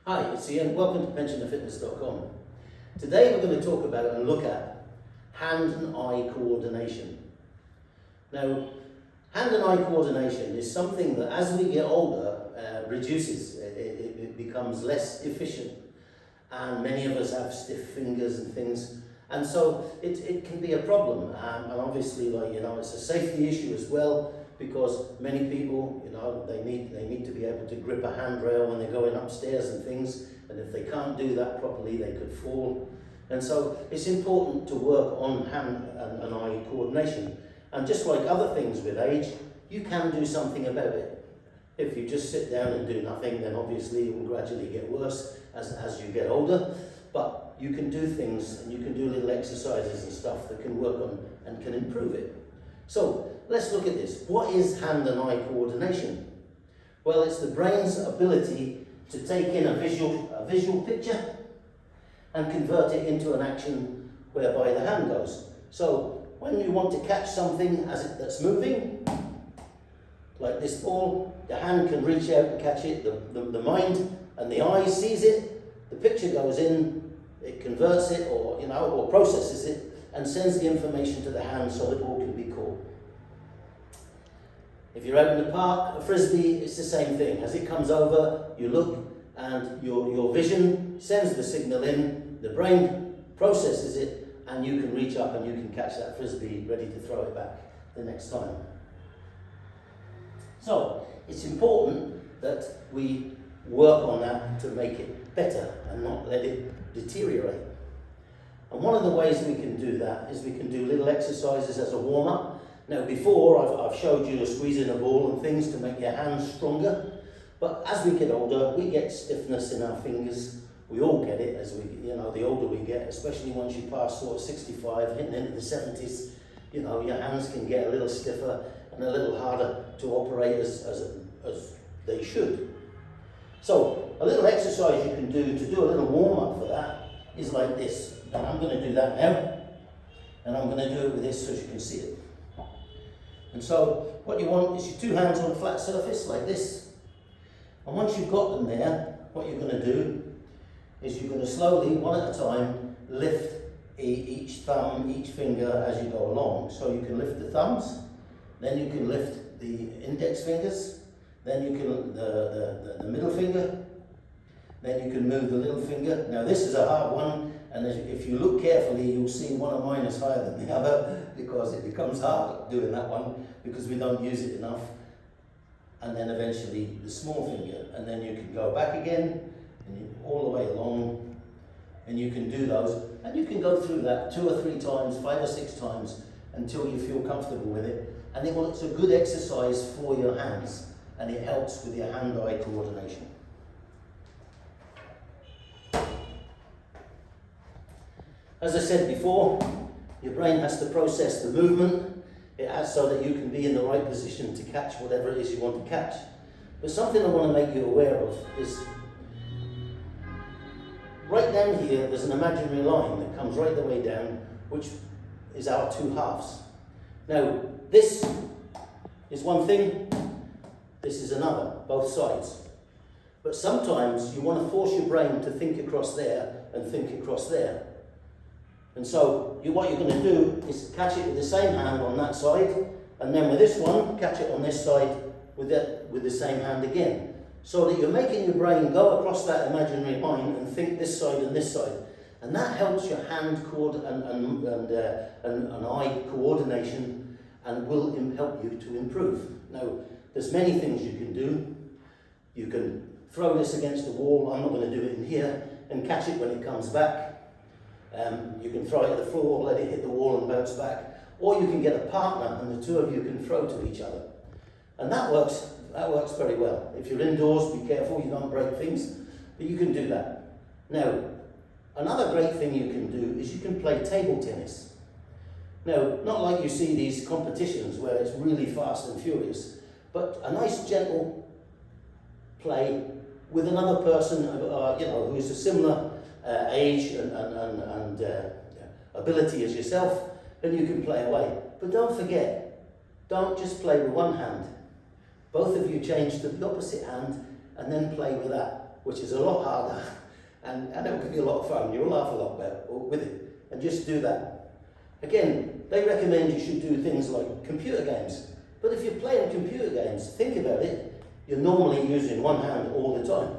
Hi, it's Ian. Welcome to pensionerfitness.com. Today we're going to talk about and look at hand and eye coordination. Now, hand and eye coordination is something that as we get older reduces. It becomes less efficient, and many of us have stiff fingers and things, and so it can be a problem. And obviously, it's a safety issue as well, because many people, they need to be able to grip a handrail when they're going upstairs and things, and if they can't do that properly, they could fall. And so it's important to work on hand and eye coordination. And just like other things with age, you can do something about it. If you just sit down and do nothing, then obviously it will gradually get worse as you get older. But you can do things, and you can do little exercises and stuff that can work on and can improve it. So let's look at this. What is hand and eye coordination? Well, it's the brain's ability to take in a visual picture and convert it into an action whereby the hand goes. So when you want to catch something that's moving, like this ball, the hand can reach out and catch it, the mind and the eye sees it, the picture goes in, it converts it or processes it and sends the information to the hand so the ball can be caught. If you're out in the park, a frisbee, it's the same thing. As it comes over, you look and your vision sends the signal in, the brain processes it, and you can reach up and you can catch that frisbee ready to throw it back the next time. So it's important that we work on that to make it better and not let it deteriorate. And one of the ways we can do that is we can do little exercises as a warm-up. Now before I've showed you squeezing a ball and things to make your hands stronger, but as we get older we get stiffness in our fingers. We all get it as the older we get, especially once you pass sort of 65, hitting into the 70s, your hands can get a little stiffer and a little harder to operate as they should. So a little exercise you can do to do a little warm-up for that is like this. And I'm going to do that now, and I'm going to do it with this so you can see it. And so what you want is your two hands on a flat surface like this. And once you've got them there, what you're going to do is you're going to slowly, one at a time, lift each thumb, each finger as you go along. So you can lift the thumbs, then you can lift the index fingers, then you can the middle finger, then you can move the little finger. Now this is a hard one, and if you look carefully you'll see one of mine is higher than the other, because it becomes hard doing that one because we don't use it enough. And then eventually the small finger, and then you can go back again and all the way along, and you can do those, and you can go through that 2 or 3 times, 5 or 6 times until you feel comfortable with it. And then it's a good exercise for your hands, and it helps with your hand-eye coordination. As I said before, your brain has to process the movement. It has so that you can be in the right position to catch whatever it is you want to catch. But something I want to make you aware of is right down here there's an imaginary line that comes right the way down, which is our 2 halves. Now this is one thing, this is another, both sides. But sometimes you want to force your brain to think across there and think across there. And so what you're going to do is catch it with the same hand on that side, and then with this one, catch it on this side with the same hand again. So that you're making your brain go across that imaginary line and think this side and this side. And that helps your hand and eye coordination and will help you to improve. Now, there's many things you can do. You can throw this against the wall, I'm not going to do it in here, and catch it when it comes back. You can throw it at the floor, let it hit the wall and bounce back. Or you can get a partner and the two of you can throw to each other. And that works very well. If you're indoors, be careful you don't break things, but you can do that. Now, another great thing you can do is you can play table tennis. Now, not like you see these competitions where it's really fast and furious, but a nice gentle play with another person who's a similar age and ability as yourself, then you can play away. But don't forget, don't just play with one hand. Both of you change to the opposite hand and then play with that. which is a lot harder, and it'll give you a lot of fun. You'll laugh a lot with it, and just do that. Again, they recommend you should do things like computer games, but if you're playing computer games, think about it, you're normally using one hand all the time,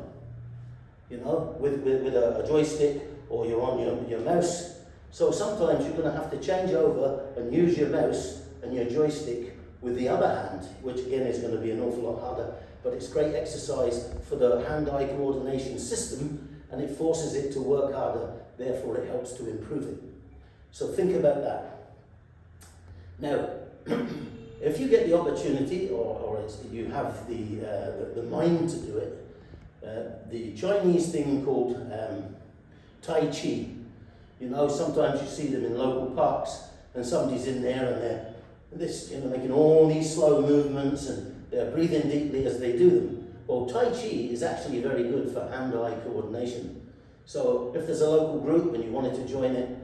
you know, with a joystick, or you're on your mouse. So sometimes you're going to have to change over and use your mouse and your joystick with the other hand, which again is going to be an awful lot harder, but it's great exercise for the hand-eye coordination system, and it forces it to work harder, therefore it helps to improve it. So think about that. Now, if you get the opportunity, or you have the mind to do it, the Chinese thing called Tai Chi, you know, sometimes you see them in local parks, and somebody's in there and they're making all these slow movements and they're breathing deeply as they do them. Well, Tai Chi is actually very good for hand-eye coordination. So if there's a local group and you wanted to join it,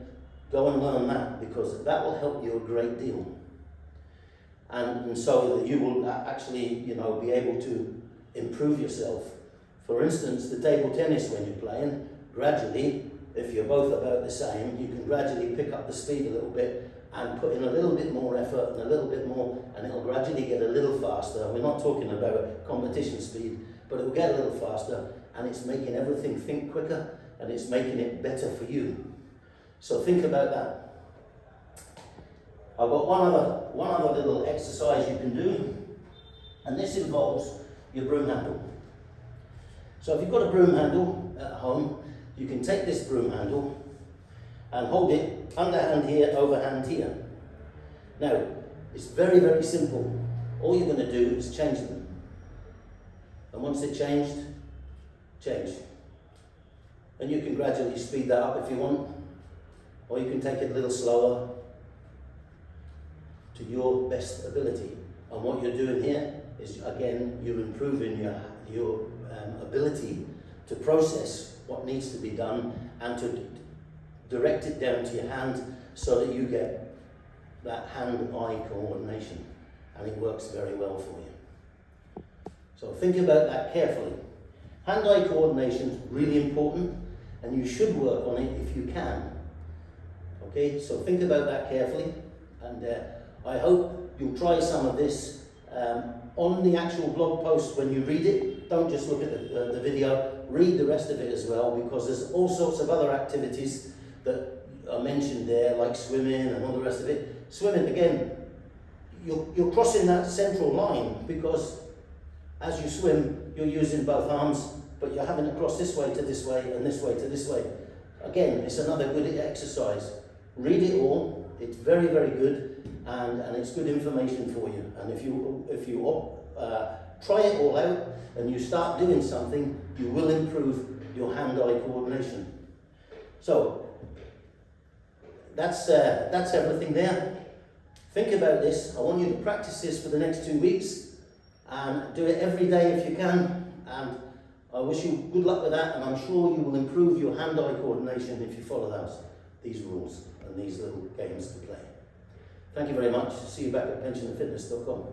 go and learn that, because that will help you a great deal. And so that you will actually, you know, be able to improve yourself. For instance, the table tennis when you're playing, gradually, if you're both about the same, you can gradually pick up the speed a little bit and put in a little bit more effort and a little bit more, and it'll gradually get a little faster. We're not talking about competition speed, but it'll get a little faster, and it's making everything think quicker, and it's making it better for you. So think about that. I've got one other little exercise you can do, and this involves your broom handle. So if you've got a broom handle at home, you can take this broom handle and hold it underhand here, overhand here. Now, it's very, very simple. All you're going to do is change them. And once they're changed, change. And you can gradually speed that up if you want, or you can take it a little slower to your best ability. And what you're doing here is, again, you're improving your ability to process what needs to be done and to direct it down to your hand so that you get that hand-eye coordination, and it works very well for you. So think about that carefully. Hand-eye coordination is really important, and you should work on it if you can. Okay, so think about that carefully, and I hope you'll try some of this on the actual blog post when you read it. Don't just look at the video, read the rest of it as well, because there's all sorts of other activities that are mentioned there, like swimming and all the rest of it. Swimming, again, you're crossing that central line, because as you swim, you're using both arms, but you're having to cross this way to this way and this way to this way. Again, it's another good exercise. Read it all. It's very, very good, and it's good information for you. And if you try it all out and you start doing something, you will improve your hand-eye coordination. So that's everything there. Think about this. I want you to practice this for the next 2 weeks, and do it every day if you can. And I wish you good luck with that, and I'm sure you will improve your hand-eye coordination if you follow these rules and these little games to play. Thank you very much. See you back at pensionandfitness.com.